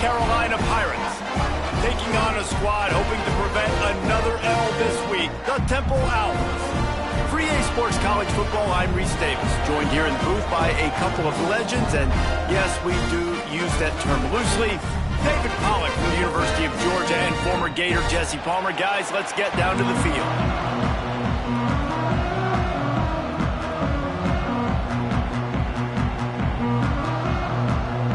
Carolina Pirates, taking on a squad hoping to prevent another L this week, the Temple Owls. For EA Sports College Football, I'm Reese Davis, joined here in the booth by a couple of legends, and yes, we do use that term loosely. David Pollack from the University of Georgia and former Gator Jesse Palmer. Guys, let's get down to the field.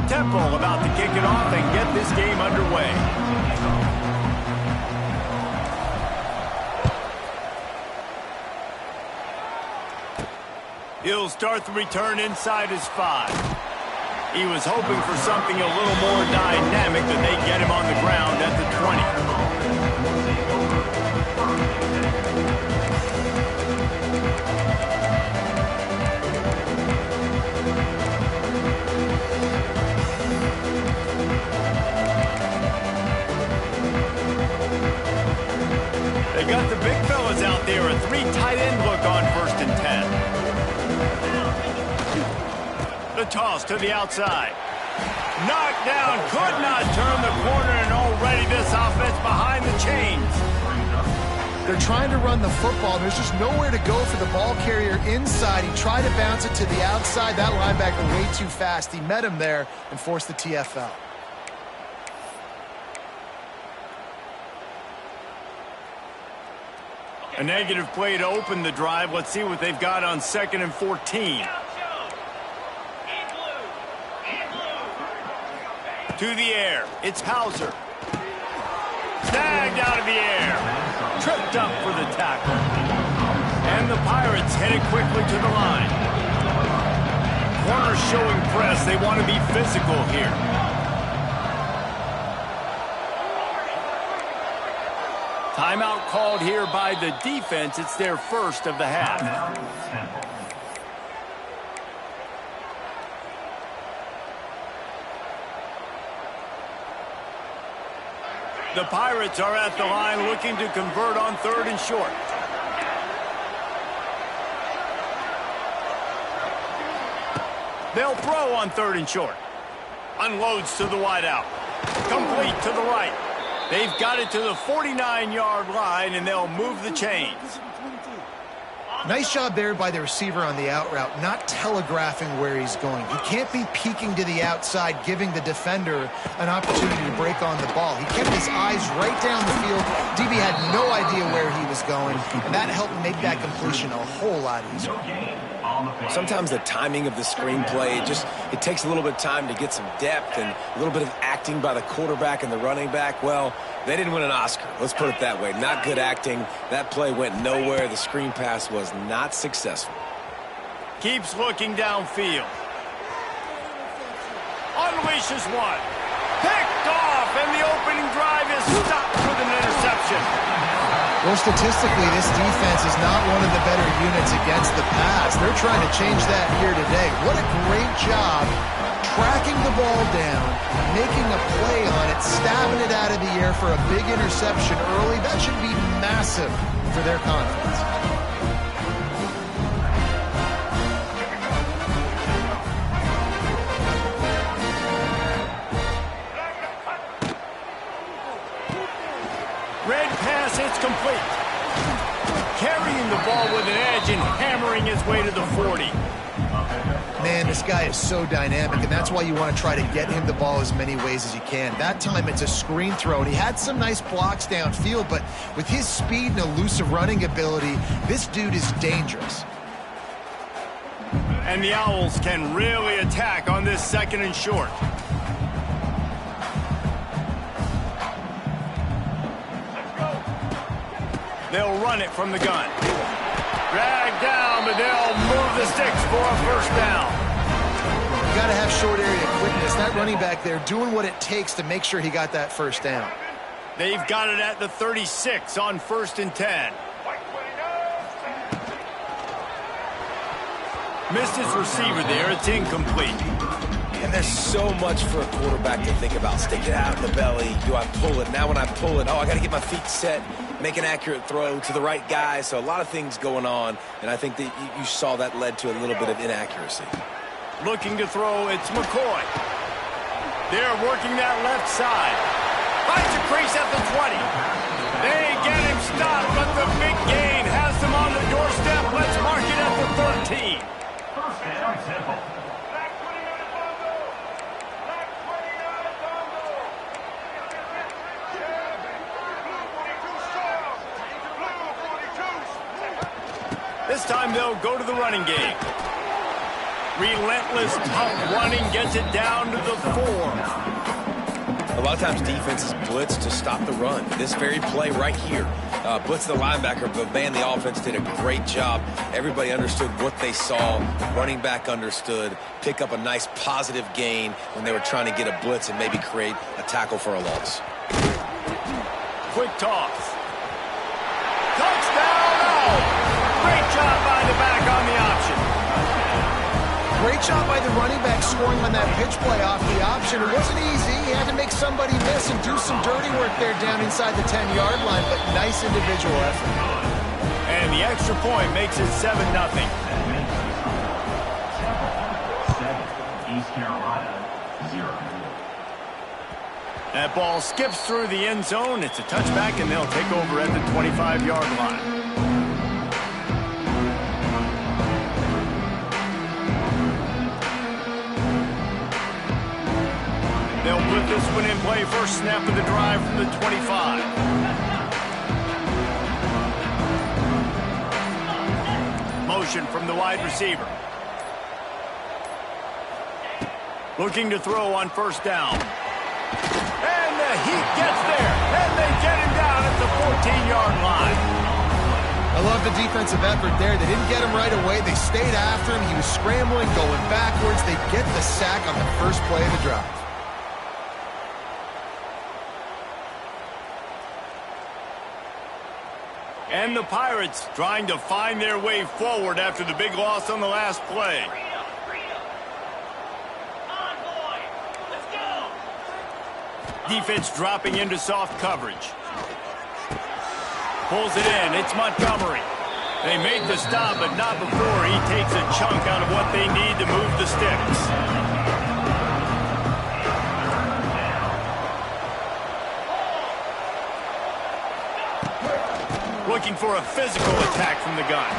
Temple about to kick it off and get this game underway. He'll start the return inside his 5. He was hoping for something a little more dynamic, but they get him on the ground at the 20. They got the big fellas out there, a 3 tight end look on 1st and 10. The toss to the outside. Knocked down, could not turn the corner, and already this offense behind the chains. They're trying to run the football. There's just nowhere to go for the ball carrier inside. He tried to bounce it to the outside. That linebacker way too fast. He met him there and forced the TFL. A negative play to open the drive. Let's see what they've got on 2nd and 14. To the air. It's Hauser. Snagged out of the air. Tripped up for the tackle. And the Pirates headed quickly to the line. Corners showing press. They want to be physical here. Timeout called here by the defense. It's their first of the half. The Pirates are at the line looking to convert on 3rd and short. They'll throw on 3rd and short. Unloads to the wideout. Complete to the right. They've got it to the 49-yard line, and they'll move the chains. Nice job there by the receiver on the out route, not telegraphing where he's going. He can't be peeking to the outside, giving the defender an opportunity to break on the ball. He kept his eyes right down the field. DB had no idea where he was going, and that helped make that completion a whole lot easier. Sometimes the timing of the screenplay, it takes a little bit of time to get some depth and a little bit of acting by the quarterback and the running back. Well, they didn't win an Oscar. Let's put it that way. Not good acting. That play went nowhere. The screen pass was not successful. Keeps looking downfield. Unleashes one. Picked off, and the opening drive is stopped with an interception. Well, statistically, this defense is not one of the better units against the pass. They're trying to change that here today. What a great job tracking the ball down, making a play on it, stabbing it out of the air for a big interception early. That should be massive for their confidence. Red pass, it's complete. Carrying the ball with an edge and hammering his way to the 40. Man, this guy is so dynamic, and that's why you want to try to get him the ball as many ways as you can. That time it's a screen throw, and he had some nice blocks downfield, but with his speed and elusive running ability, this dude is dangerous. And the Owls can really attack on this 2nd and short. They'll run it from the gun. Dragged down, but they'll move the sticks for a 1st down. You got to have short area quickness. That running back there doing what it takes to make sure he got that 1st down. They've got it at the 36 on 1st and 10. Missed his receiver there. It's incomplete. And there's so much for a quarterback to think about. Stick it out in the belly. Do I pull it? Now when I pull it, I got to get my feet set, make an accurate throw to the right guy. So a lot of things going on, and I think that you saw that led to a little bit of inaccuracy. Looking to throw, it's McCoy. They're working that left side. Finds a crease at the 20. They get him stopped, but the big gain has them on the doorstep. Let's mark it at the 13. First down, Temple. This time they'll go to the running game. Relentless, tough running gets it down to the 4. A lot of times defenses blitz to stop the run. This very play right here, blitz the linebacker, but man, the offense did a great job. Everybody understood what they saw. Running back understood. Pick up a nice positive gain when they were trying to get a blitz and maybe create a tackle for a loss. Quick toss. Touchdown! Oh! Great job by the back on the option. Great job by the running back scoring on that pitch play off the option. It wasn't easy. He had to make somebody miss and do some dirty work there down inside the 10-yard line, but nice individual effort. And the extra point makes it 7-0. East Carolina, 0. That ball skips through the end zone. It's a touchback, and they'll take over at the 25-yard line. They'll put this one in play. First snap of the drive from the 25. Motion from the wide receiver. Looking to throw on first down. And the heat gets there. And they get him down at the 14-yard line. I love the defensive effort there. They didn't get him right away. They stayed after him. He was scrambling, going backwards. They get the sack on the first play of the drive. And the Pirates trying to find their way forward after the big loss on the last play. Defense dropping into soft coverage. Pulls it in. It's Montgomery. They make the stop, but not before he takes a chunk out of what they need to move the sticks. Looking for a physical attack from the gun.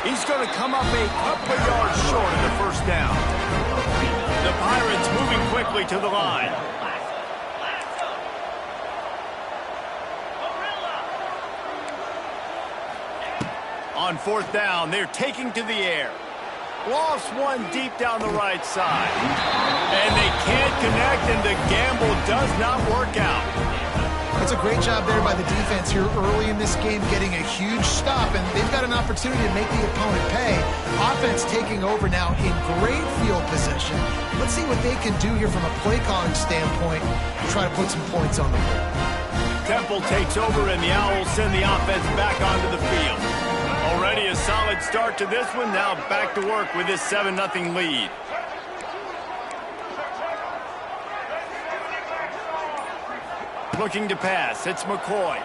He's going to come up a couple of yards short of the first down. The Pirates moving quickly to the line. On fourth down, they're taking to the air. Lost one deep down the right side. And they can't connect, and the gamble does not work out. It's a great job there by the defense here early in this game, getting a huge stop, and they've got an opportunity to make the opponent pay. Offense taking over now in great field position. Let's see what they can do here from a play calling standpoint to try to put some points on the board. Temple takes over, and the Owls send the offense back onto the field. Already a solid start to this one. Now back to work with this 7-0 lead. Looking to pass. It's McCoy.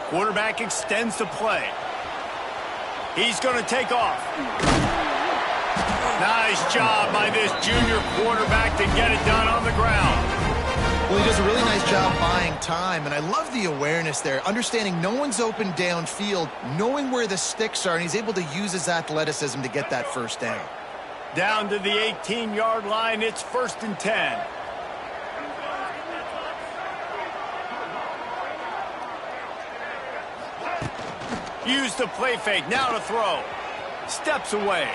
Quarterback extends the play. He's going to take off. Nice job by this junior quarterback to get it done on the ground. Well, he does a really nice job buying time, and I love the awareness there, understanding no one's open downfield, knowing where the sticks are, and he's able to use his athleticism to get that first down. Down to the 18-yard line, it's 1st and 10. Use the play fake, now to throw. Steps away.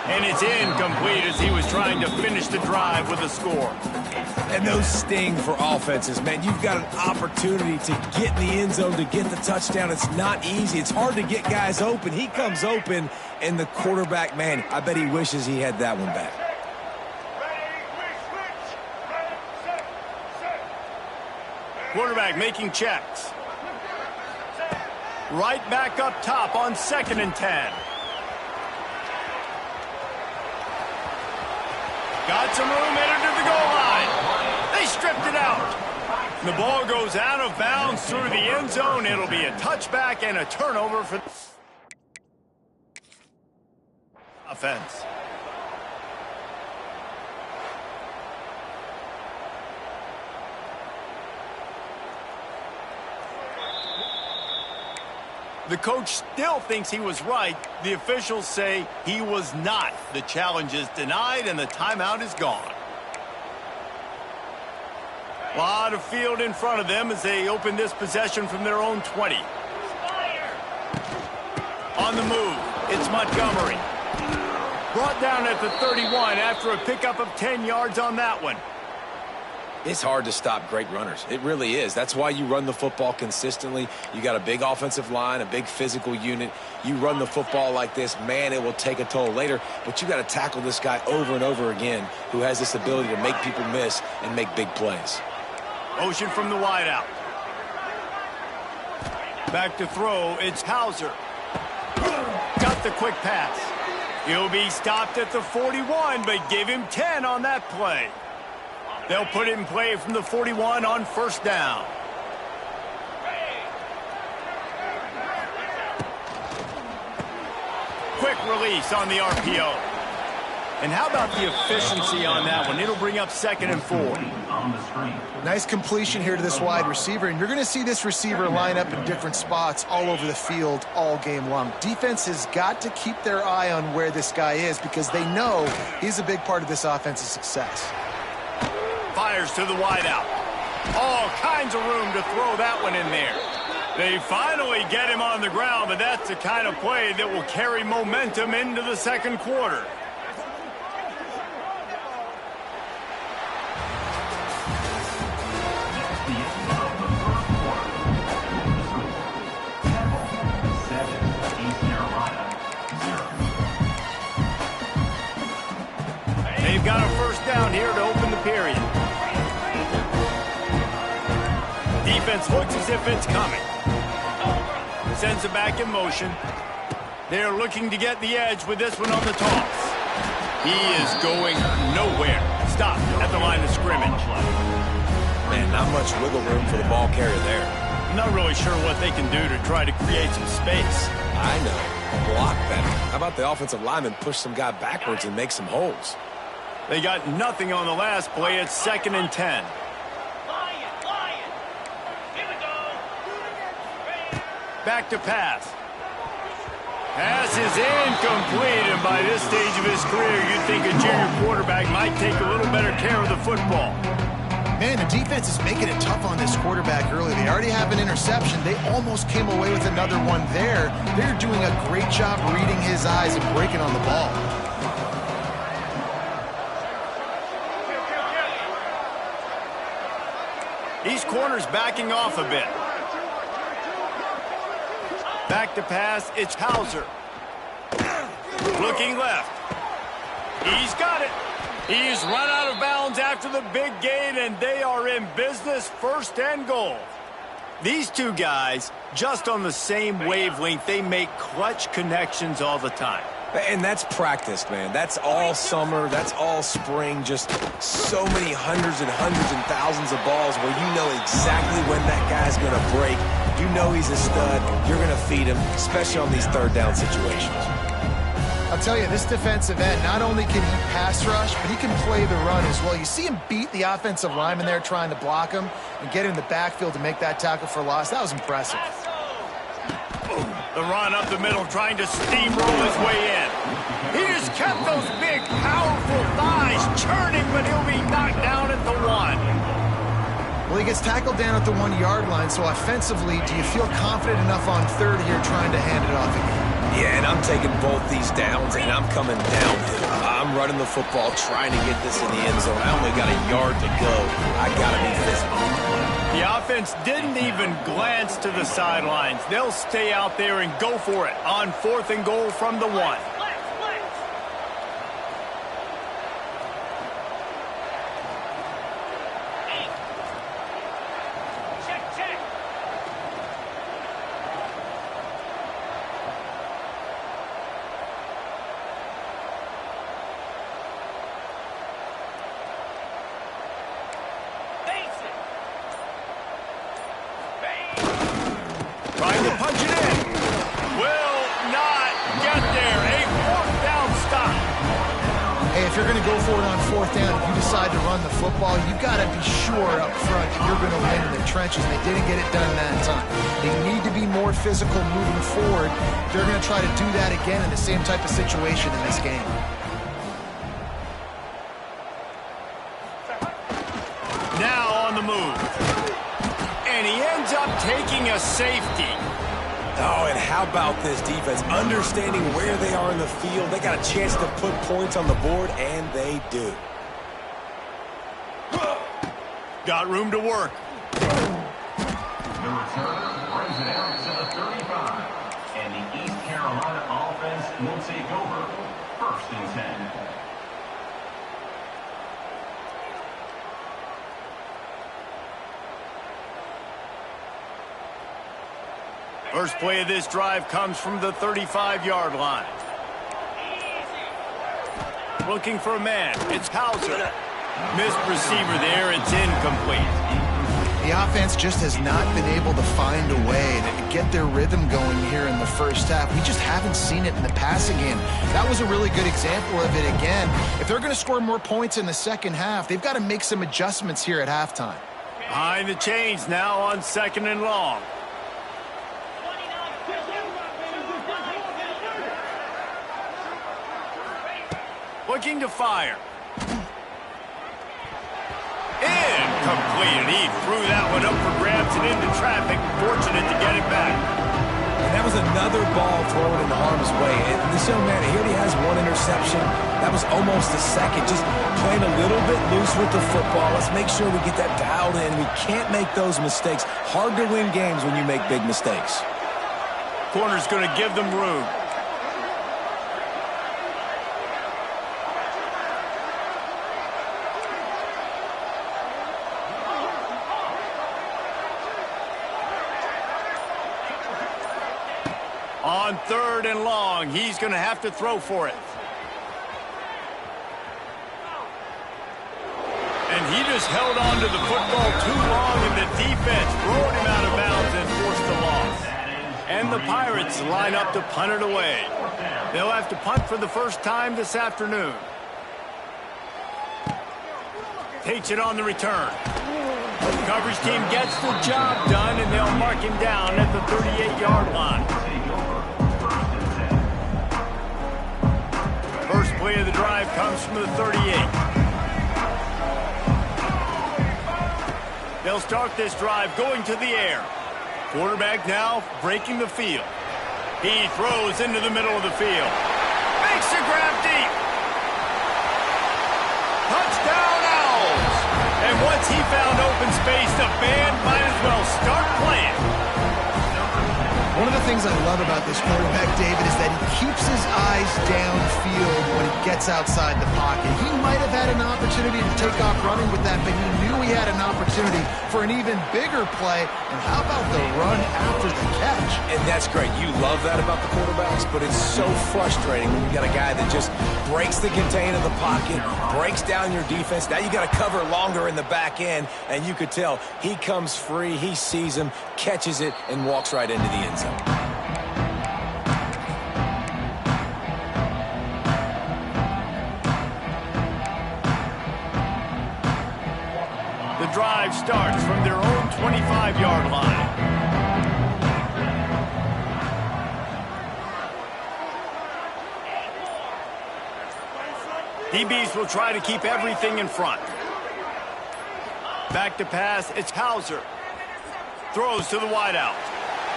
And it's incomplete as he was trying to finish the drive with a score. And those sting for offenses, man. You've got an opportunity to get in the end zone, to get the touchdown. It's not easy. It's hard to get guys open. He comes open, and the quarterback, man, I bet he wishes he had that one back. Quarterback making checks. Right back up top on 2nd and 10. Got some room, headed to the goal line. They stripped it out. The ball goes out of bounds through the end zone. It'll be a touchback and a turnover for offense. The coach still thinks he was right. The officials say he was not. The challenge is denied, and the timeout is gone. A lot of field in front of them as they open this possession from their own 20. On the move, it's Montgomery. Brought down at the 31 after a pickup of 10 yards on that one. It's hard to stop great runners. It really is. That's why you run the football consistently. You got a big offensive line, a big physical unit. You run the football like this, man, it will take a toll later. But you got to tackle this guy over and over again who has this ability to make people miss and make big plays. Motion from the wideout. Back to throw, it's Hauser. Got the quick pass. He'll be stopped at the 41, but give him 10 on that play. They'll put it in play from the 41 on first down. Quick release on the RPO. And how about the efficiency on that one? It'll bring up 2nd and 4. On the screen. Nice completion here to this wide receiver, and you're going to see this receiver line up in different spots all over the field all game long. Defense has got to keep their eye on where this guy is because they know he's a big part of this offense's success. Fires to the wideout. All kinds of room to throw that one in there. They finally get him on the ground, but that's the kind of play that will carry momentum into the second quarter. The end of the first quarter. The score. Temple 7, East Carolina 0. They've got a first down here to open the period. Defense looks as if it's coming. Sends it back in motion. They're looking to get the edge with this one on the toss. He is going nowhere. Stop at the line of scrimmage. Man, not much wiggle room for the ball carrier there. I'm not really sure what they can do to try to create some space. I know. Block better. How about the offensive lineman push some guy backwards and make some holes? They got nothing on the last play. It's 2nd and 10. Back to pass. Pass is incomplete, and by this stage of his career, you'd think a junior quarterback might take a little better care of the football. Man, the defense is making it tough on this quarterback early. They already have an interception. They almost came away with another one there. They're doing a great job reading his eyes and breaking on the ball. These corners backing off a bit. Back to pass, it's Hauser. Looking left. He's got it. He's run out of bounds after the big gain, and they are in business, 1st and goal. These two guys, just on the same wavelength, they make clutch connections all the time. And that's practice, man. That's all summer. That's all spring. Just so many hundreds and thousands of balls where you know exactly when that guy's going to break. You know he's a stud. You're going to feed him, especially on these 3rd down situations. I'll tell you, this defensive end, not only can he pass rush, but he can play the run as well. You see him beat the offensive lineman there trying to block him and get in the backfield to make that tackle for loss. That was impressive. The run up the middle, trying to steamroll his way in. He just kept those big, powerful thighs churning, but he'll be knocked down at the 1. Well, he gets tackled down at the 1-yard line, so offensively, do you feel confident enough on 3rd here trying to hand it off again? Yeah, and I'm taking both these downs, and I'm coming downhill. I'm running the football, trying to get this in the end zone. I only got a yard to go. I got to be physical. The offense didn't even glance to the sidelines. They'll stay out there and go for it on 4th and goal from the 1. Trying to punch it in. Will not get there. A 4th down stop. Hey, if you're going to go for it on fourth down, if you decide to run the football, you got to be sure up front that you're going to win in the trenches. They didn't get it done that time. They need to be more physical moving forward. They're going to try to do that again in the same type of situation in this game. Now on the move. And he ends up taking a safety. Oh, and how about this defense? Understanding where they are in the field. They got a chance to put points on the board, and they do. Got room to work. The return brings it out to the 35. And the East Carolina offense will take over. 1st and 10. First play of this drive comes from the 35-yard line. Looking for a man. It's Hauser. Missed receiver there. It's incomplete. The offense just has not been able to find a way to get their rhythm going here in the first half. We just haven't seen it in the passing game. That was a really good example of it again. If they're going to score more points in the second half, they've got to make some adjustments here at halftime. Behind the chains now on 2nd and long. Looking to fire. Incomplete. He threw that one up for grabs and into traffic. Fortunate to get it back. And that was another ball thrown into harm's way. And this young man, he already has one interception. That was almost a second. Just playing a little bit loose with the football. Let's make sure we get that dialed in. We can't make those mistakes. Hard to win games when you make big mistakes. Corner's going to give them room. On 3rd and long, he's going to have to throw for it. And he just held on to the football too long, and the defense throwing him out of bounds and forced the loss. And the Pirates line up to punt it away. They'll have to punt for the first time this afternoon. Takes it on the return. The coverage team gets the job done, and they'll mark him down at the 38-yard line. First play of the drive comes from the 38. They'll start this drive going to the air. Quarterback now breaking the field. He throws into the middle of the field. Makes a grab deep. Touchdown Owls. And once he found open space, the band might as well start playing. One of the things I love about this quarterback, David, is that he keeps his eyes downfield when he gets outside the pocket. He might have had an opportunity to take off running with that, but he knew he had an opportunity for an even bigger play. And how about the run after the catch? And that's great. You love that about the quarterbacks, but it's so frustrating when you got a guy that just breaks the contain of the pocket, breaks down your defense. Now you got to cover longer in the back end, and you could tell he comes free, he sees him, catches it, and walks right into the end zone. The drive starts from their own 25-yard line. DBs will try to keep everything in front. Back to pass, it's Hauser. Throws to the wideout.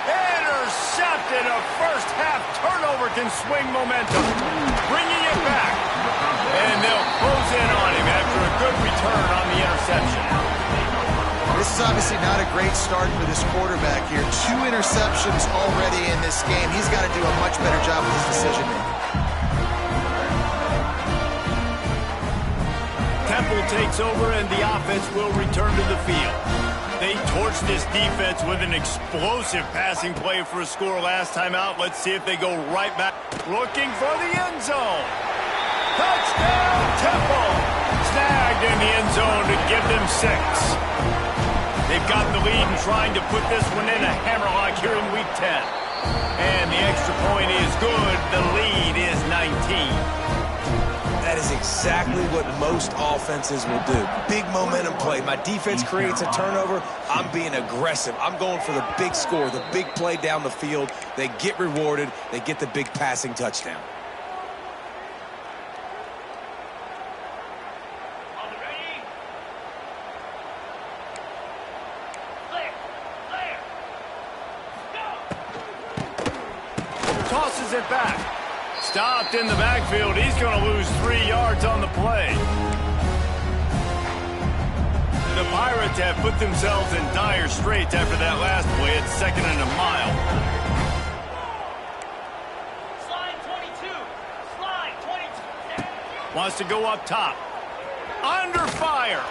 Intercepted. A first-half turnover can swing momentum. Bringing it back. And they'll close in on him after a good return on the interception. This is obviously not a great start for this quarterback here. 2 interceptions already in this game. He's got to do a much better job with his decision-making. Temple takes over, and the offense will return to the field. They torched this defense with an explosive passing play for a score last time out. Let's see if they go right back. Looking for the end zone. Touchdown, Temple. Snagged in the end zone to give them 6. They've got the lead and trying to put this one in a hammerlock here in Week 10. And the extra point is good. The lead is 19. That is exactly what most offenses will do. Big momentum play. My defense creates a turnover. I'm being aggressive. I'm going for the big score, the big play down the field. They get rewarded. They get the big passing touchdown. Tosses it back. Stopped in the backfield. He's going to lose 3 yards on the play. The Pirates have put themselves in dire straits after that last play. It's 2nd and a mile. Slide 22. Slide 22. Wants to go up top. Under fire.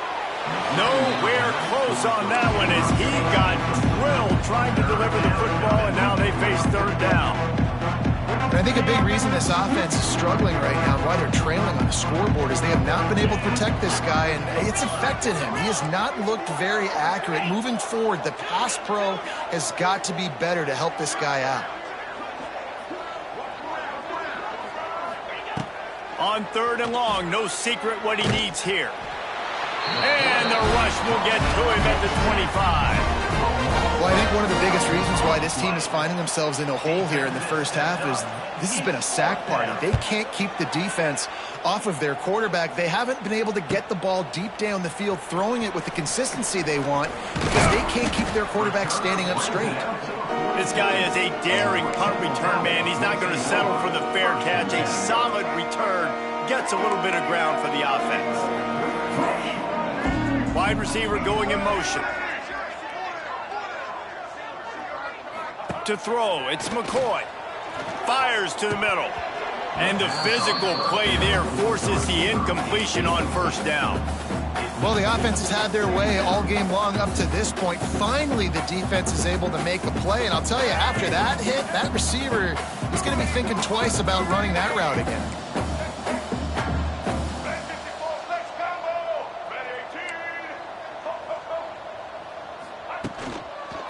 Nowhere close on that one as he got drilled trying to deliver the football, and now they face 3rd down. And I think a big reason this offense is struggling right now and why they're trailing on the scoreboard is they have not been able to protect this guy, and it's affected him. He has not looked very accurate. Moving forward, the pass pro has got to be better to help this guy out. On 3rd and long, no secret what he needs here. And the rush will get to him at the 25. Well, I think one of the biggest reasons why this team is finding themselves in a hole here in the first half is this has been a sack party. They can't keep the defense off of their quarterback. They haven't been able to get the ball deep down the field, throwing it with the consistency they want because they can't keep their quarterback standing up straight. This guy is a daring punt return man. He's not going to settle for the fair catch. A solid return gets a little bit of ground for the offense. Wide receiver going in motion. To throw, it's McCoy. Fires to the middle. And the physical play there forces the incompletion on 1st down. Well, the offense has had their way all game long up to this point. Finally, the defense is able to make a play. And I'll tell you, after that hit, that receiver is going to be thinking twice about running that route again.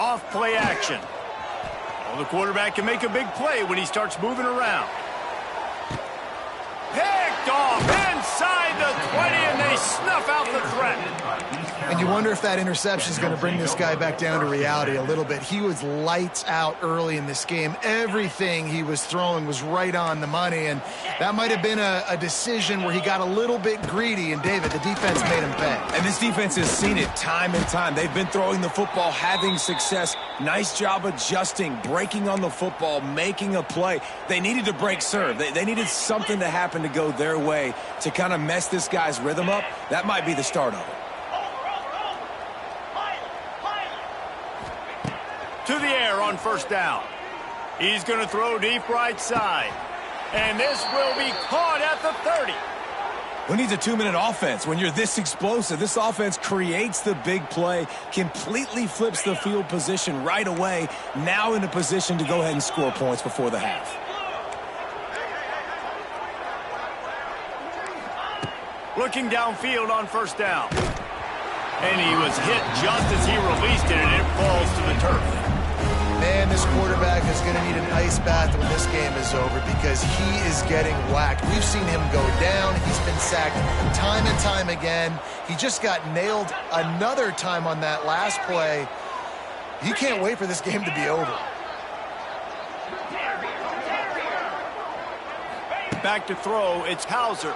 Off play action. Well, the quarterback can make a big play when he starts moving around. Picked off inside the 20, and they snuff out the threat. And you wonder if that interception is going to bring this guy back down to reality a little bit. He was lights out early in this game. Everything he was throwing was right on the money, and that might have been a decision where he got a little bit greedy, and David, the defense made him pay. And this defense has seen it time and time. They've been throwing the football, having success. Nice job adjusting, breaking on the football, making a play. They needed to break serve. They needed something to happen to go their way to kind of mess this guy's rhythm up. That might be the start of it. To the air on 1st down. He's going to throw deep right side. And this will be caught at the 30. Who needs a 2-minute offense? When you're this explosive, this offense creates the big play, completely flips the field position right away, now in a position to go ahead and score points before the half. Looking downfield on 1st down. And he was hit just as he released it, and it falls to the turf. Man, this quarterback is going to need an ice bath when this game is over because he is getting whacked. We've seen him go down. He's been sacked time and time again. He just got nailed another time on that last play. He can't wait for this game to be over. Back to throw, it's Hauser.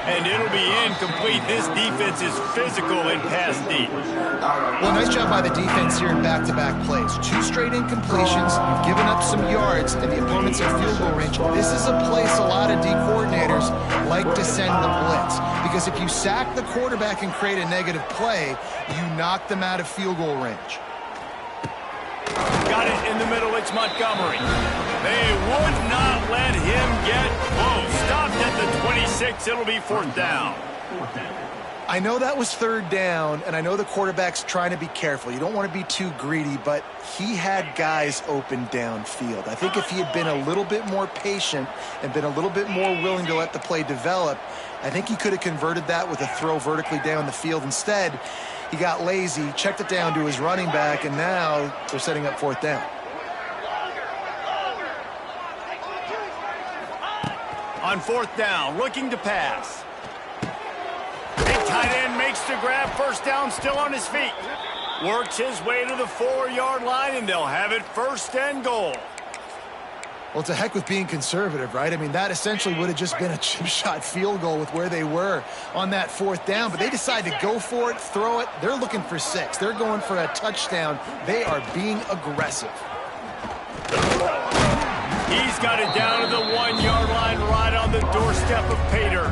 And it'll be incomplete. This defense is physical in pass deep. Well, nice job by the defense here in back-to-back plays. 2 straight incompletions. You've given up some yards, and the opponent's in field goal range. This is a place a lot of D coordinators like to send the blitz. Because if you sack the quarterback and create a negative play, you knock them out of field goal range. Got it in the middle. It's Montgomery. They would not let him get close. Stopped at the 26. It'll be 4th down. I know that was 3rd down, and I know the quarterback's trying to be careful. You don't want to be too greedy, but he had guys open downfield. I think if he had been a little bit more patient and been a little bit more willing to let the play develop, I think he could have converted that with a throw vertically down the field. Instead, he got lazy, checked it down to his running back, and now they're setting up 4th down. On On fourth down, looking to pass. Big tight end makes the grab. First down, still on his feet. Works his way to the 4-yard line, and they'll have it first and goal. Well, it's a heck with being conservative, right? I mean, that essentially would have just been a chip shot field goal with where they were on that fourth down. But they decide to go for it, throw it. They're looking for 6. They're going for a touchdown. They are being aggressive. He's got it down to the 1-yard line right on the doorstep of Pater.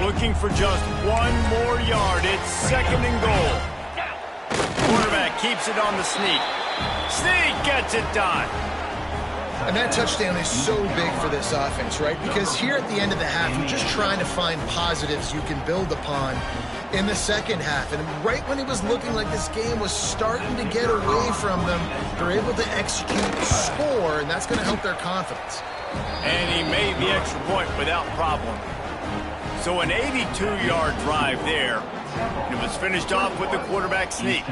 Looking for just 1 more yard. It's second and goal. Quarterback keeps it on the sneak. Sneak gets it done. And that touchdown is so big for this offense, right? Because here at the end of the half, you're just trying to find positives you can build upon in the second half. And right when it was looking like this game was starting to get away from them, they're able to execute, score, and that's going to help their confidence. And he made the extra point without problem. So an 82-yard drive there. It was finished off with the quarterback sneak.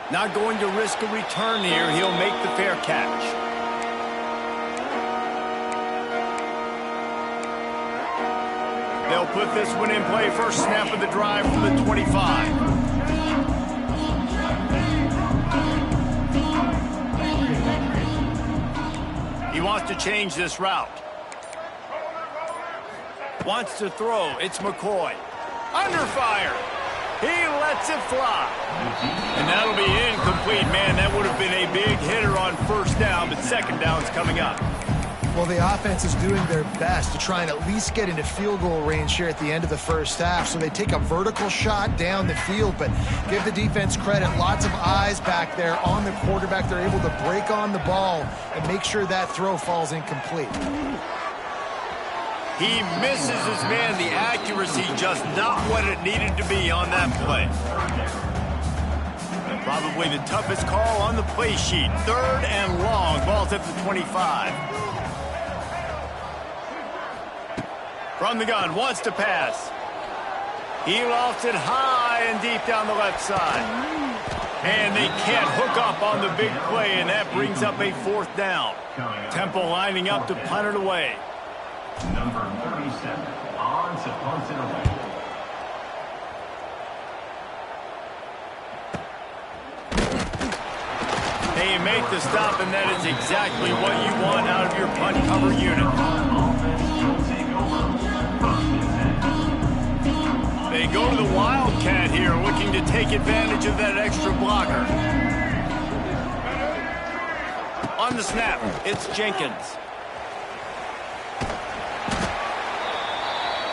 Not going to risk a return here. He'll make the fair catch. They'll put this one in play. First snap of the drive from the 25. He wants to change this route. Wants to throw. It's McCoy. Under fire. He lets it fly. And that'll be incomplete. Man, that would have been a big hitter on first down, but second down's coming up. Well, the offense is doing their best to try and at least get into field goal range here at the end of the first half. So they take a vertical shot down the field, but give the defense credit. Lots of eyes back there on the quarterback. They're able to break on the ball and make sure that throw falls incomplete. He misses his man. The accuracy just not what it needed to be on that play. Probably the toughest call on the play sheet. Third and long. Ball's at the 25. From the gun, wants to pass. He lofts it high and deep down the left side. And they can't hook up on the big play, and that brings up a fourth down. Temple lining up to punt it away. Number 37 on to punt it away. They make the stop, and that is exactly what you want out of your punt cover unit. They go to the Wildcat here, looking to take advantage of that extra blocker. On the snap, it's Jenkins.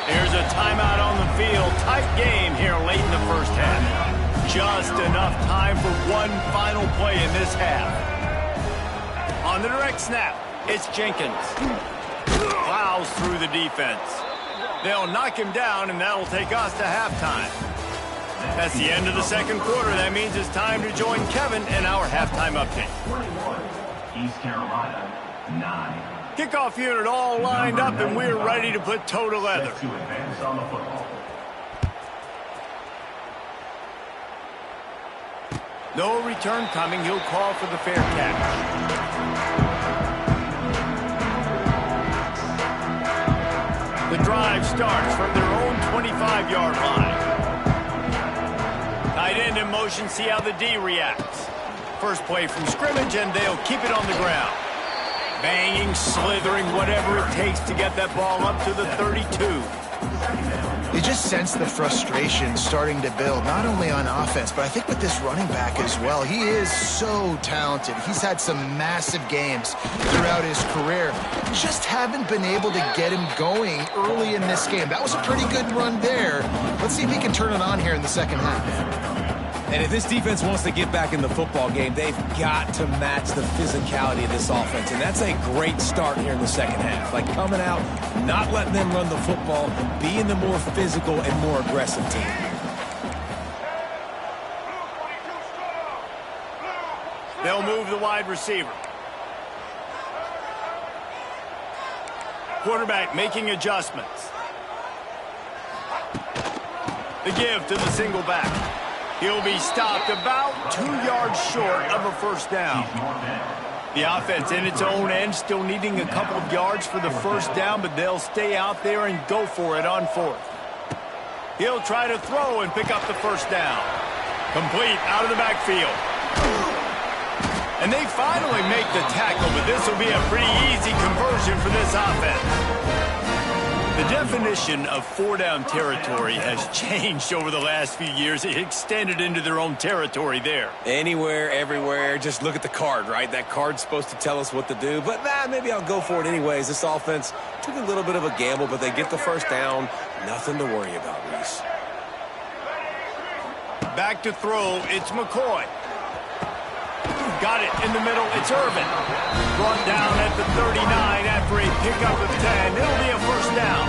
There's a timeout on the field. Tight game here late in the first half. Just enough time for one final play in this half. On the direct snap, it's Jenkins. Plows through the defense. They'll knock him down, and that'll take us to halftime. That's the end of the second quarter. That means it's time to join Kevin in our halftime update. 21, East Carolina, 9. Kickoff unit all lined up, and we're ready to put toe to leather. To advance on the football. No return coming. He'll call for the fair catch. The drive starts from their own 25-yard line. Tight end in motion. See how the D reacts. First play from scrimmage, and they'll keep it on the ground. Banging, slithering, whatever it takes to get that ball up to the 32. You just sense the frustration starting to build, not only on offense, but I think with this running back as well. He is so talented. He's had some massive games throughout his career. Just haven't been able to get him going early in this game. That was a pretty good run there. Let's see if he can turn it on here in the second half. And if this defense wants to get back in the football game, they've got to match the physicality of this offense. And that's a great start here in the second half. Like coming out, not letting them run the football, being the more physical and more aggressive team. They'll move the wide receiver. Quarterback making adjustments. The give to the single back. He'll be stopped about 2 yards short of a first down. The offense in its own end still needing a couple of yards for the first down, but they'll stay out there and go for it on 4th. He'll try to throw and pick up the first down. Complete out of the backfield. And they finally make the tackle, but this will be a pretty easy conversion for this offense. The definition of 4-down territory has changed over the last few years. It extended into their own territory there. Anywhere, everywhere, just look at the card, right? That card's supposed to tell us what to do, but maybe I'll go for it anyways. This offense took a little bit of a gamble, but they get the first down. Nothing to worry about, Reese. Back to throw, it's McCoy. Got it in the middle, it's Irvin. Brought down at the 39 after a pickup of 10. It'll be a first down.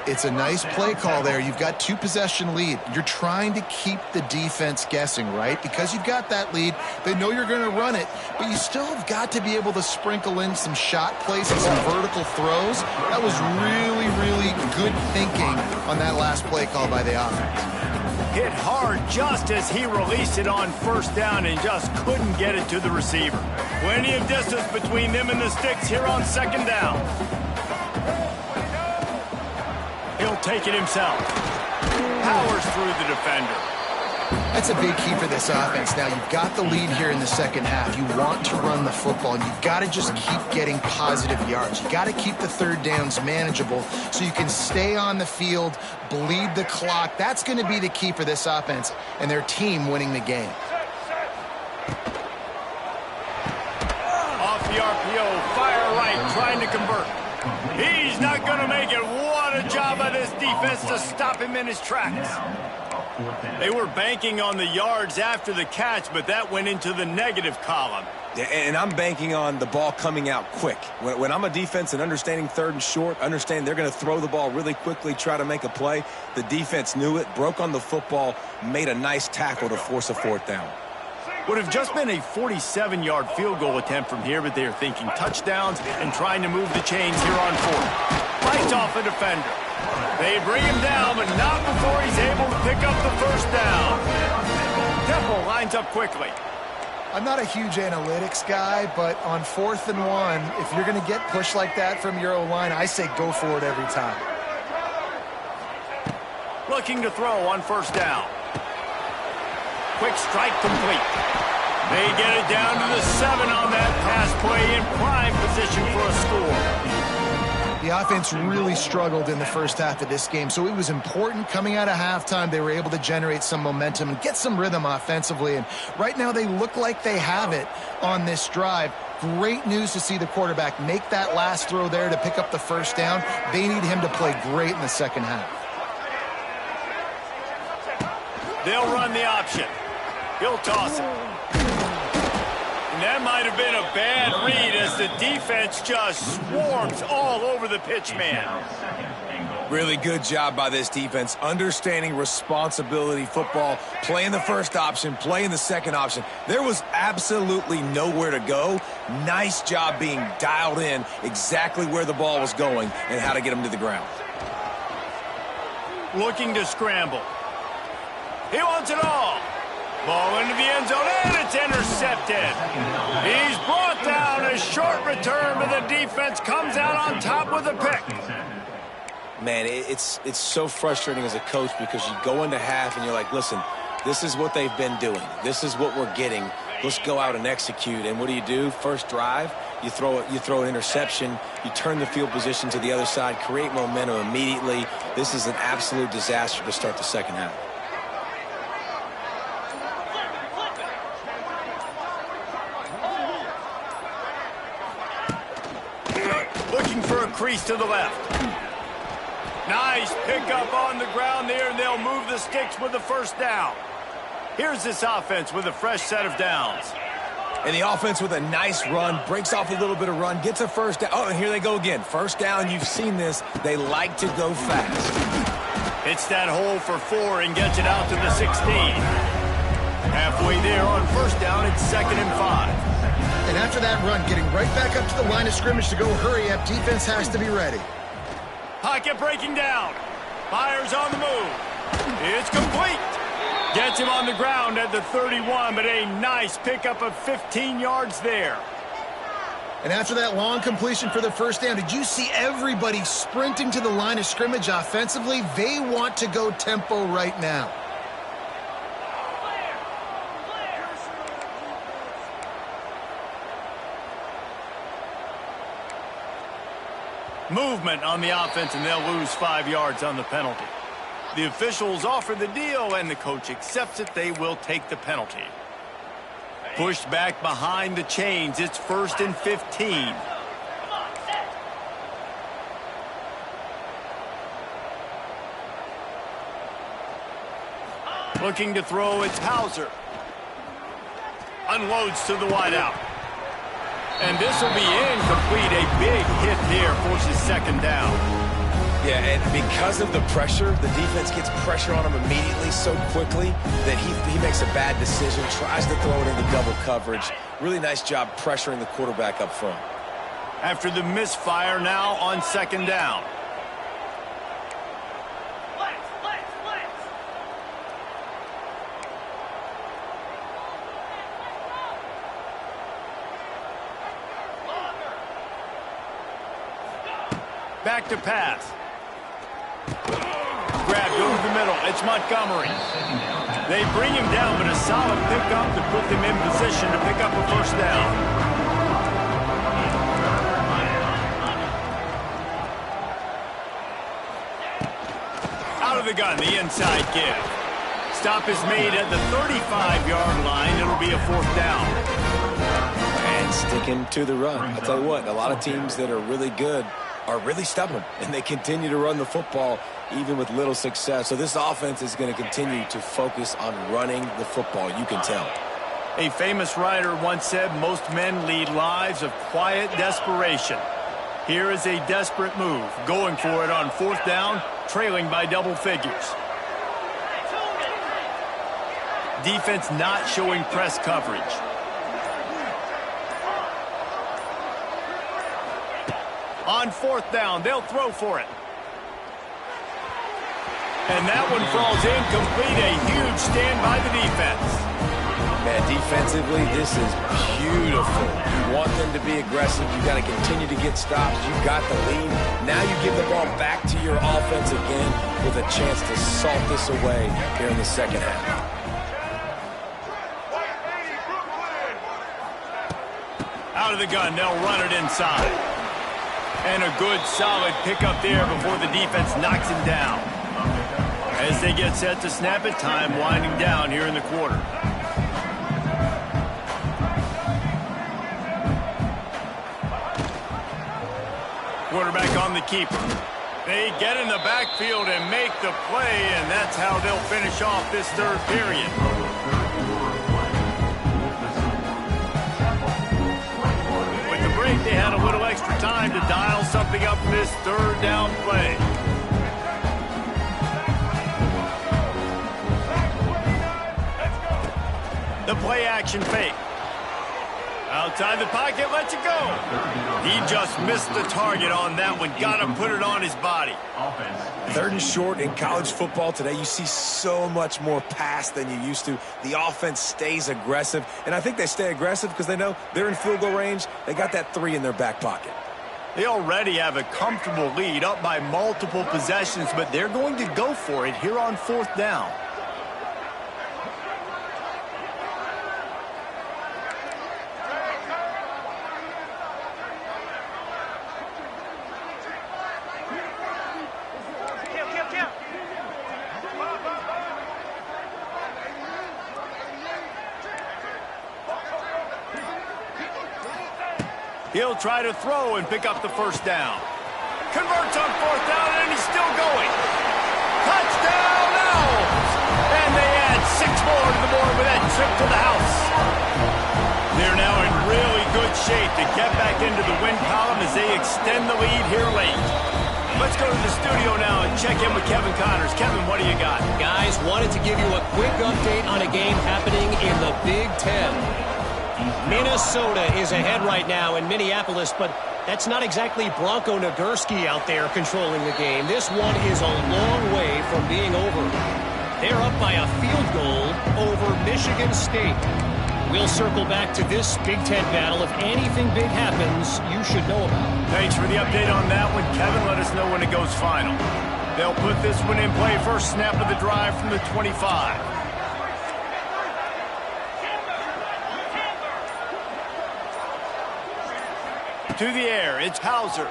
It's a nice play call there. You've got 2-possession lead. You're trying to keep the defense guessing, right? Because you've got that lead, they know you're going to run it, but you still have got to be able to sprinkle in some shot plays and some vertical throws. That was really, really good thinking on that last play call by the offense. Hit hard just as he released it on first down and just couldn't get it to the receiver. Plenty of distance between them and the sticks here on second down. He'll take it himself. Powers through the defender. That's a big key for this offense. Now, you've got the lead here in the second half. You want to run the football, and you've got to just keep getting positive yards. You've got to keep the third downs manageable so you can stay on the field, bleed the clock. That's going to be the key for this offense and their team winning the game. Off the RPO, fire right, trying to convert. He's not going to make it. What a job by this defense to stop him in his tracks. They were banking on the yards after the catch, but that went into the negative column. Yeah, and I'm banking on the ball coming out quick. When I'm a defense and understanding third and short, understand they're going to throw the ball really quickly, try to make a play. The defense knew it, broke on the football, made a nice tackle to force a fourth down. Would have just been a 47-yard field goal attempt from here, but they're thinking touchdowns and trying to move the chains here on 4th. Fights off a defender. They bring him down, but not before he's able to pick up the first down. Temple lines up quickly. I'm not a huge analytics guy, but on 4th and 1, if you're going to get pushed like that from your O-line, I say go for it every time. Looking to throw on first down. Quick strike complete. They get it down to the 7 on that pass play in prime position for a score. The offense really struggled in the first half of this game, so it was important coming out of halftime. They were able to generate some momentum and get some rhythm offensively, and right now they look like they have it on this drive. Great news to see the quarterback make that last throw there to pick up the first down. They need him to play great in the second half. They'll run the option. He'll toss it. And that might have been a bad read as the defense just swarms all over the pitch man. Really good job by this defense, understanding responsibility football, playing the first option, playing the second option. There was absolutely nowhere to go. Nice job being dialed in exactly where the ball was going and how to get him to the ground. Looking to scramble. He wants it all. Ball into the end zone, and it's intercepted. He's brought down. A short return, but the defense comes out on top with a pick. Man, it's so frustrating as a coach because you go into half and you're like, listen, this is what they've been doing. This is what we're getting. Let's go out and execute. And what do? First drive, you throw an interception. You turn the field position to the other side, create momentum immediately. This is an absolute disaster to start the second half. Looking for a crease to the left. Nice pickup on the ground there, and they'll move the sticks with the first down. Here's this offense with a fresh set of downs. And the offense with a nice run, breaks off a little bit of run, gets a first down. Oh, and here they go again. First down, you've seen this. They like to go fast. Hits that hole for 4 and gets it out to the 16. Halfway there on first down, it's 2nd and 5. And after that run, getting right back up to the line of scrimmage to go hurry up, defense has to be ready. Pocket breaking down. Myers on the move. It's complete. Gets him on the ground at the 31, but a nice pickup of 15 yards there. And after that long completion for the first down, did you see everybody sprinting to the line of scrimmage offensively? They want to go tempo right now. Movement on the offense, and they'll lose 5 yards on the penalty. The officials offer the deal, and the coach accepts it. They will take the penalty. Pushed back behind the chains. It's 1st and 15. Looking to throw, it's Hauser. Unloads to the wideout. And this will be incomplete. A big hit there, forces 2nd down. Yeah, and because of the pressure, the defense gets pressure on him immediately so quickly that he makes a bad decision, tries to throw it into double coverage. Really nice job pressuring the quarterback up front. After the misfire, now on 2nd down. Back to pass. Grabbed over the middle. It's Montgomery. They bring him down, but a solid pickup to put them in position to pick up a 1st down. Out of the gun, the inside give. Stop is made at the 35-yard line. It'll be a 4th down. And sticking to the run. I'll tell you what, a lot of teams that are really good are really stubborn, and they continue to run the football even with little success. So this offense is going to continue to focus on running the football. You can tell. A famous writer once said, most men lead lives of quiet desperation. Here is a desperate move, going for it on 4th down, trailing by double figures. Defense not showing press coverage. On 4th down, they'll throw for it. And that one falls incomplete. A huge stand by the defense. Man, defensively, this is beautiful. You want them to be aggressive. You got to continue to get stops. You got the lead. Now you give the ball back to your offense again with a chance to salt this away here in the 2nd half. Out of the gun, they'll run it inside. And a good, solid pickup there before the defense knocks him down. As they get set to snap it, time winding down here in the quarter. Quarterback on the keeper. They get in the backfield and make the play, and that's how they'll finish off this 3rd period. They had a little extra time to dial something up for this 3rd down play. The play action fake. Outside the pocket, lets it go. He just missed the target on that one. Got to put it on his body. 3rd and short in college football today. You see so much more pass than you used to. The offense stays aggressive, and I think they stay aggressive because they know they're in field goal range. They got that 3 in their back pocket. They already have a comfortable lead up by multiple possessions, but they're going to go for it here on 4th down. He'll try to throw and pick up the 1st down. Converts on 4th down, and he's still going. Touchdown, Owls! And they add 6 more to the board with that trip to the house. They're now in really good shape to get back into the win column as they extend the lead here late. Let's go to the studio now and check in with Kevin Connors. Kevin, what do you got? Guys, wanted to give you a quick update on a game happening in the Big Ten. Minnesota is ahead right now in Minneapolis, but that's not exactly Bronco Nagurski out there controlling the game. This one is a long way from being over. They're up by a field goal over Michigan State. We'll circle back to this Big Ten battle. If anything big happens, you should know about. Thanks for the update on that one, Kevin. Let us know when it goes final. They'll put this one in play. First snap of the drive from the 25. To the air, it's Hauser.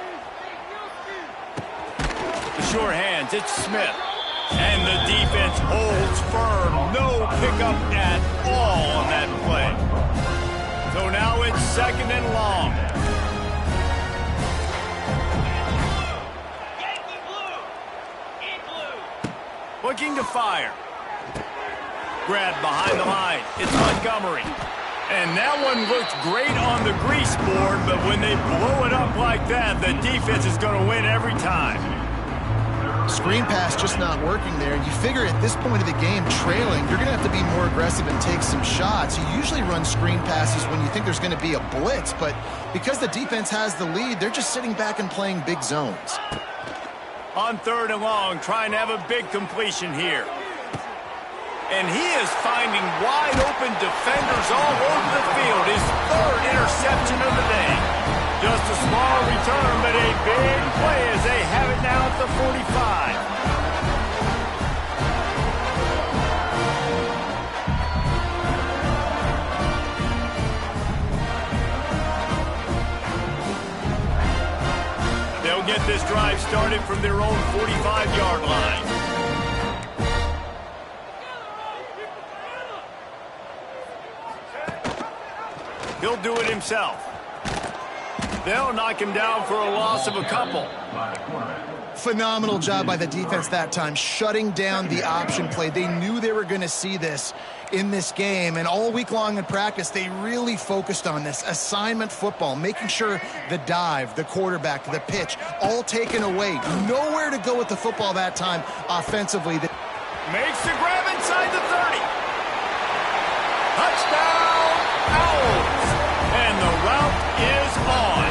The sure hands, it's Smith. And the defense holds firm. No pickup at all on that play. So now it's second and long. Looking to fire. Grabbed behind the line. It's Montgomery. And that one looks great on the grease board, but when they blow it up like that, the defense is going to win every time. Screen pass just not working there. And you figure at this point of the game, trailing, you're going to have to be more aggressive and take some shots. You usually run screen passes when you think there's going to be a blitz, but because the defense has the lead, they're just sitting back and playing big zones. On third and long, trying to have a big completion here. And he is finding wide-open defenders all over the field. His third interception of the day. Just a small return, but a big play as they have it now at the 45. They'll get this drive started from their own 45-yard line. He'll do it himself. They'll knock him down for a loss of a couple. Phenomenal job by the defense that time, shutting down the option play. They knew they were going to see this in this game, and all week long in practice, they really focused on this assignment football, making sure the dive, the quarterback, the pitch, all taken away. Nowhere to go with the football that time offensively. Makes the grab inside the 30. Touchdown, Owls. And the route is on.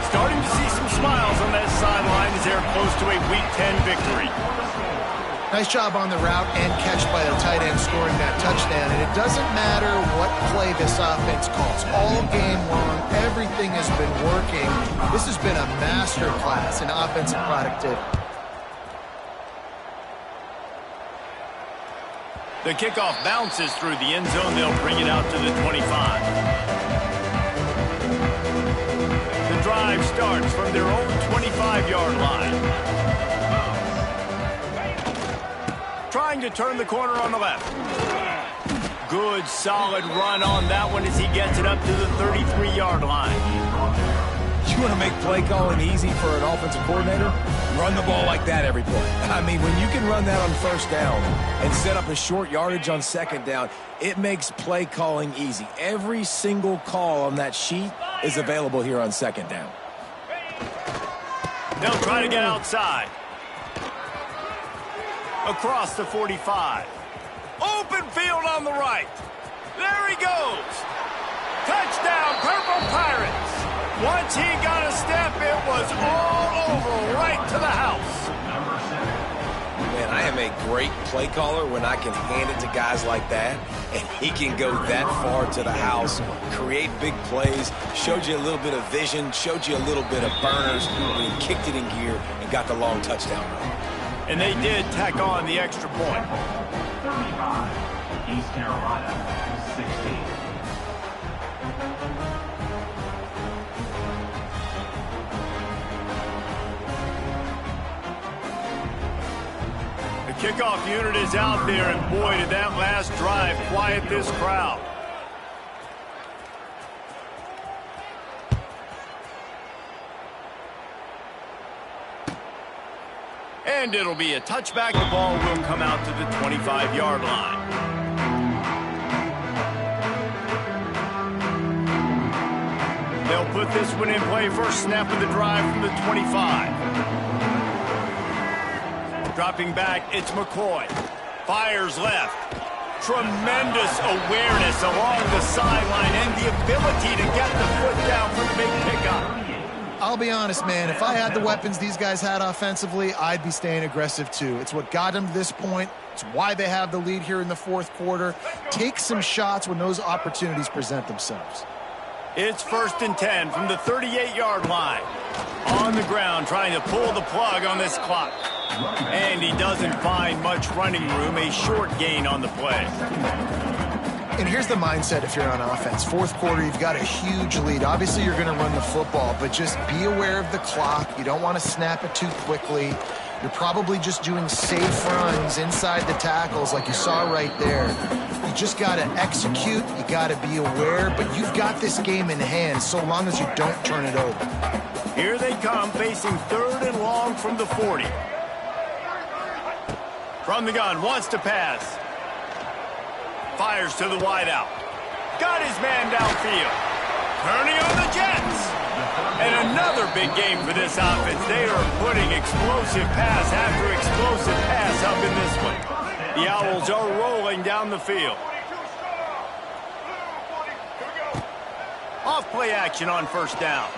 Starting to see some smiles on that sideline as they're close to a Week 10 victory. Nice job on the route and catch by the tight end scoring that touchdown. And it doesn't matter what play this offense calls. All game long, everything has been working. This has been a master class in offensive productivity. The kickoff bounces through the end zone. They'll bring it out to the 25. The drive starts from their own 25-yard line. Trying to turn the corner on the left. Good, solid run on that one as he gets it up to the 33-yard line. You want to make play calling easy for an offensive coordinator? Run the ball like that every play. I mean, when you can run that on first down and set up a short yardage on second down, it makes play calling easy. Every single call on that sheet is available here on second down. They'll try to get outside. Across the 45. Open field on the right. There he goes. Touchdown, Purple Pirates. Once he got a step, it was all over, right to the house. Man, I am a great play caller when I can hand it to guys like that, and he can go that far to the house, create big plays, showed you a little bit of vision, showed you a little bit of burners, and he kicked it in gear and got the long touchdown run. And they did tack on the extra point. 35, East Carolina, 16. The kickoff unit is out there, and boy, did that last drive quiet this crowd. And it'll be a touchback. The ball will come out to the 25-yard line. They'll put this one in play. First snap of the drive from the 25. Dropping back, it's McCoy. Fires left. Tremendous awareness along the sideline and the ability to get the foot down for the big pickup. I'll I'll be honest, man. If I had the weapons these guys had offensively, I'd be staying aggressive too. It's what got them to this point. It's why they have the lead here in the fourth quarter. Take some shots when those opportunities present themselves. It's 1st and 10 from the 38-yard line. On the ground, trying to pull the plug on this clock. And he doesn't find much running room, a short gain on the play. And here's the mindset if you're on offense. Fourth quarter, you've got a huge lead. Obviously, you're going to run the football, but just be aware of the clock. You don't want to snap it too quickly. You're probably just doing safe runs inside the tackles like you saw right there. You just got to execute. You got to be aware, but you've got this game in hand so long as you don't turn it over. Here they come, facing 3rd and long from the 40. From the gun, wants to pass. Fires to the wideout. Got his man downfield. Turning on the Jets. And another big game for this offense. They are putting explosive pass after explosive pass up in this one. The Owls are rolling down the field. Off play action on 1st down.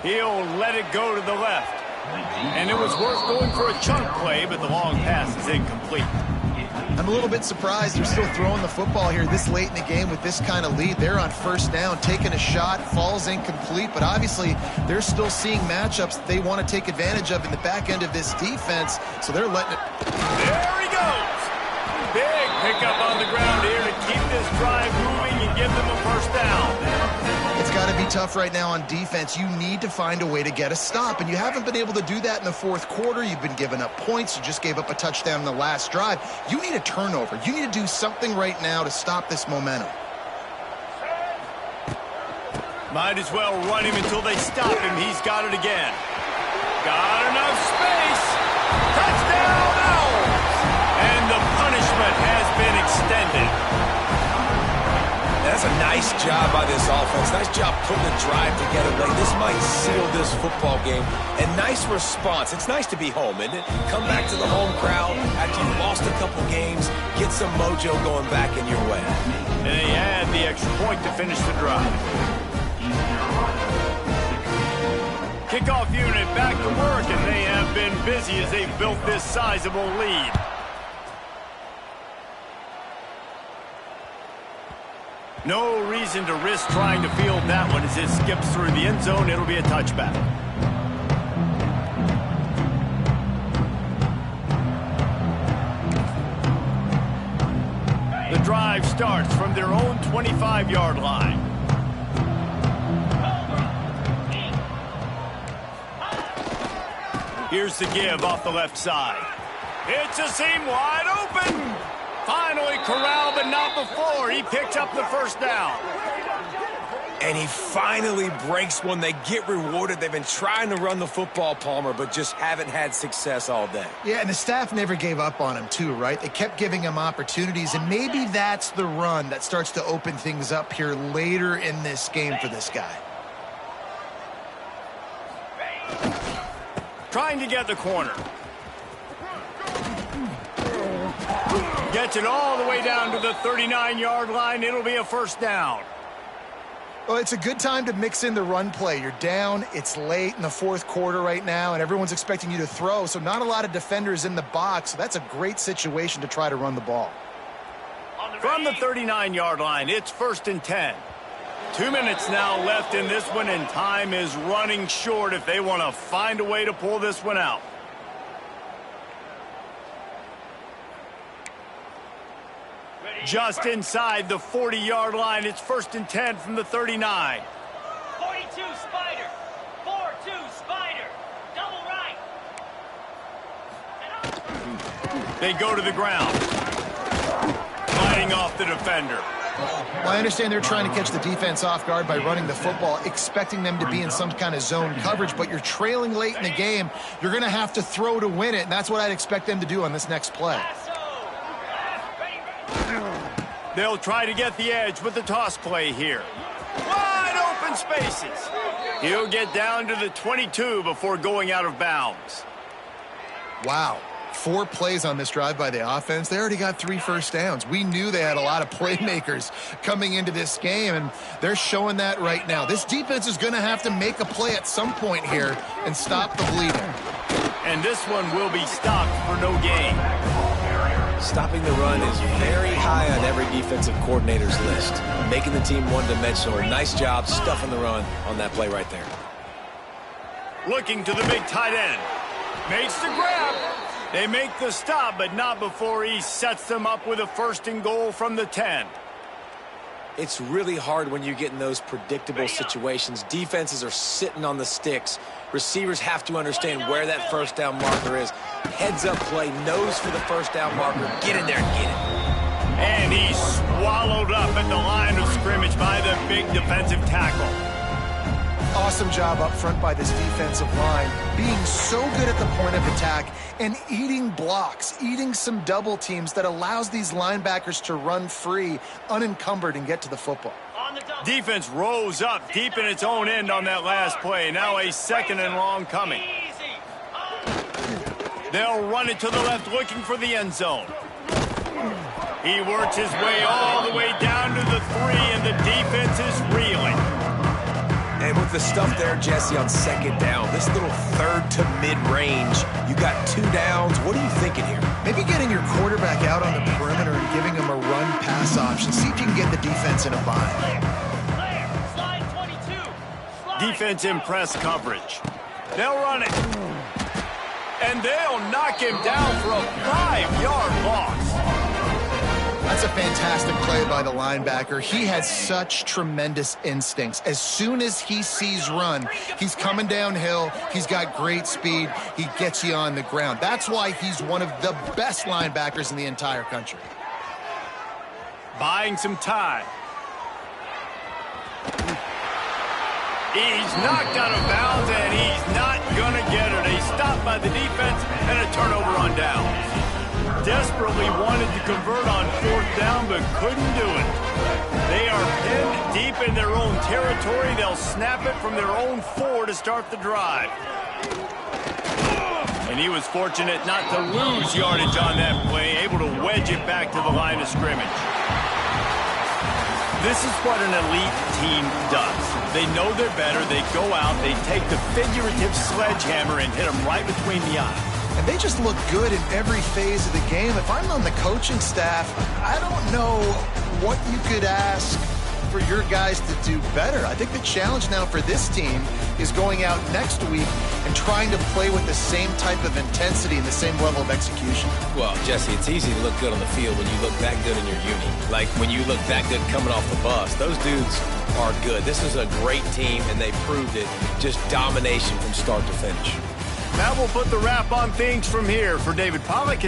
He'll let it go to the left. And it was worth going for a chunk play, but the long pass is incomplete. I'm a little bit surprised they're still throwing the football here this late in the game with this kind of lead. They're on 1st down, taking a shot, falls incomplete, but obviously they're still seeing matchups that they want to take advantage of in the back end of this defense, so they're letting it. There he goes. Big pickup on the ground here to keep this drive moving and give them a 1st down. It's got to be tough right now on defense. You need to find a way to get a stop, and you haven't been able to do that in the fourth quarter. You've been giving up points. You just gave up a touchdown in the last drive. You need a turnover. You need to do something right now to stop this momentum. Might as well run him until they stop him. He's got it again. Got enough space. Touchdown, Owls! And the punishment has been extended. That's a nice job by this offense. Nice job putting the drive together late. This might seal this football game. And nice response. It's nice to be home, isn't it? Come back to the home crowd after you've lost a couple games. Get some mojo going back in your way. And they add the extra point to finish the drive. Kickoff unit back to work, and they have been busy as they've built this sizable lead. No reason to risk trying to field that one as it skips through the end zone. It'll be a touchback. The drive starts from their own 25-yard line. Here's the give off the left side. It's a seam wide open. Finally corralled, but not before. He picks up the 1st down. And he finally breaks one. They get rewarded. They've been trying to run the football, Palmer, but just haven't had success all day. Yeah, and the staff never gave up on him too, right? They kept giving him opportunities, and maybe that's the run that starts to open things up here later in this game for this guy. Trying to get the corner. Gets it all the way down to the 39-yard line. It'll be a 1st down. Well, it's a good time to mix in the run play. You're down. It's late in the fourth quarter right now, and everyone's expecting you to throw, so not a lot of defenders in the box. So that's a great situation to try to run the ball. From the 39-yard line, it's 1st and 10. 2 minutes now left in this one, and time is running short if they want to find a way to pull this one out. Just inside the 40-yard line. It's 1st and 10 from the 39. 42 Spider. 4-2 Spider. Double right. They go to the ground. Fighting off the defender. Well, I understand they're trying to catch the defense off guard by running the football, expecting them to be in some kind of zone coverage, but you're trailing late in the game. You're going to have to throw to win it, and that's what I'd expect them to do on this next play. They'll try to get the edge with the toss play here. Wide open spaces. He'll get down to the 22 before going out of bounds. Wow. 4 plays on this drive by the offense. They already got 3 first downs. We knew they had a lot of playmakers coming into this game, and they're showing that right now. This defense is going to have to make a play at some point here and stop the bleeding. And this one will be stopped for no gain. Stopping the run is very high on every defensive coordinator's list. Making the team one-dimensional. Nice job stuffing the run on that play right there. Looking to the big tight end. Makes the grab. They make the stop, but not before he sets them up with a 1st and goal from the 10. It's really hard when you get in those predictable situations. Defenses are sitting on the sticks. Receivers have to understand where that 1st down marker is. Heads up play, nose for the 1st down marker. Get in there and get it. And he's swallowed up at the line of scrimmage by the big defensive tackle. Awesome job up front by this defensive line, being so good at the point of attack and eating blocks, eating some double teams that allows these linebackers to run free, unencumbered, and get to the football. Defense rose up deep in its own end on that last play. Now a 2nd and long coming. They'll run it to the left, looking for the end zone. He works his way all the way down to the 3, and the defense is reeling. And with the stuff there, Jesse, on 2nd down, this little 3rd to mid-range, you got 2 downs. What are you thinking here? Maybe getting your quarterback out on the perimeter and giving him a run-pass option. See if you can get the defense in a bind. Slide 22. Defense in press coverage. They'll run it. And they'll knock him down for a 5-yard loss. That's a fantastic play by the linebacker. He has such tremendous instincts. As soon as he sees run, he's coming downhill. He's got great speed. He gets you on the ground. That's why he's one of the best linebackers in the entire country. Buying some time. He's knocked out of bounds, and he's not going to get it. A stop by the defense and a turnover on down. Desperately wanted to convert on 4th down, but couldn't do it. They are pinned deep in their own territory. They'll snap it from their own 4 to start the drive. And he was fortunate not to lose yardage on that play, able to wedge it back to the line of scrimmage. This is what an elite team does. They know they're better. They go out, they take the figurative sledgehammer and hit them right between the eyes. And they just look good in every phase of the game. If I'm on the coaching staff, I don't know what you could ask for your guys to do better. I think the challenge now for this team is going out next week and trying to play with the same type of intensity and the same level of execution. Well, Jesse, it's easy to look good on the field when you look that good in your uni. Like when you look that good coming off the bus. Those dudes are good. This is a great team, and they proved it. Just domination from start to finish. Now we'll put the wrap on things from here. For David Pollack and